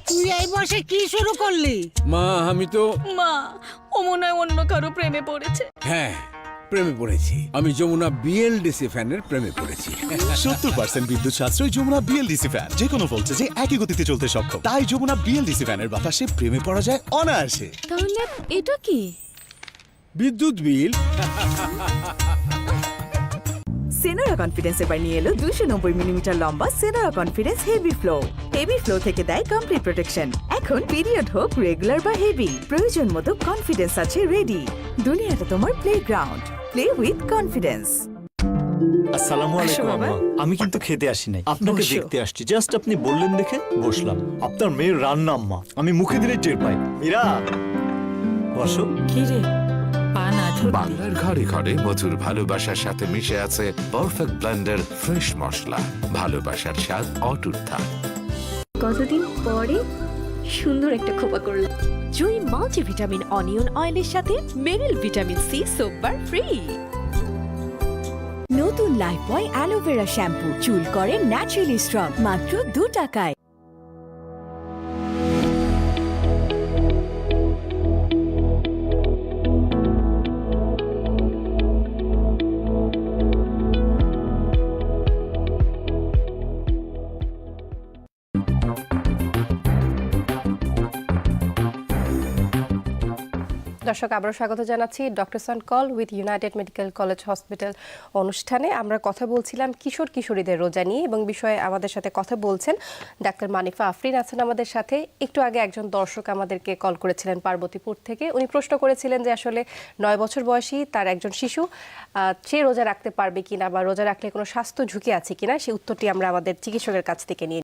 তুই এই বসে কি শুরু করলি? মা আমি তো মা, ও মনে হয় অন্য কারো প্রেমে পড়েছে। হ্যাঁ প্রেমে পড়েছি। আমি যমুনা বিএলডিসি ফ্যানের প্রেমে পড়েছি। 70% বিদ্যুৎ সাশ্রয় যমুনা বিএলডিসি ফ্যান, যে কোনো ভোল্টেজে একই গতিতে চলতে সক্ষম। তাই যমুনা বিএলডিসি ফ্যানের বাতাসে প্রেমে পড়া যায় অনায়াসে। তাহলে এটা কি? বিদ্যুৎ বিল। সেনোরা কনফিডেন্স এবার নিয়ে এলো 290 মিলিমিটার লম্বা Senora confidence heavy flow. Heavy flow থেকে দেয় কমপ্লিট প্রোটেকশন। এখন পিরিয়ড হোক রেগুলার বা হেভি, প্রয়োজন মতো কনফিডেন্স আছে রেডি। দুনিয়াটা তোমার প্লেগ্রাউন্ড, প্লে উইথ কনফিডেন্স। আসসালামু আলাইকুম বাবা। আম্মা। আমি কিন্তু খেতে আসি নাই, আপনাকে বসো। দেখতে আসছি। জাস্ট আপনি বললেন দেখে বসলাম। আপনার মেয়ের রান্না আম্মা আমি মুখে দিলে টের পাই। মীরা বসো। কি রে বাংলার ঘরে ঘরে মধুর ভালোবাসার সাথে মিশে আছে পারফেক্ট ব্লেন্ডার ফ্রেশ মশলা। ভালোবাসার স্বাদ অটুট থাক। কতদিন পরে সুন্দর একটা খোপা করলাম। জুই মাল্টিভিটামিন অনিয়ন অয়েলের সাথে Meril vitamin C soap bar free. নতুন লাইফবয় অ্যালোভেরা শ্যাম্পু, চুল করে ন্যাচারালি স্ট্রং, মাত্র 2 টাকায়। দর্শক আবারও স্বাগত জানাচ্ছি doctors on call with United medical college hospital অনুষ্ঠানে। আমরা কথা বলছিলাম কিশোর কিশোরীদের রোজা নিয়ে এবং বিষয়ে আমাদের সাথে কথা বলছেন ডাক্তার মানিফা আফরিন আছেন আমাদের সাথে। একটু আগে একজন দর্শক আমাদেরকে কল করেছিলেন পার্বতীপুর থেকে। উনি প্রশ্ন করেছিলেন যে আসলে 9 বছর বয়সী তার একজন শিশু সে রোজা রাখতে পারবে কিনা বা রোজা রাখলে কোনো স্বাস্থ্য ঝুঁকি আছে কিনা, সেই উত্তরটি আমরা আমাদের চিকিৎসকের কাছ থেকে নিয়ে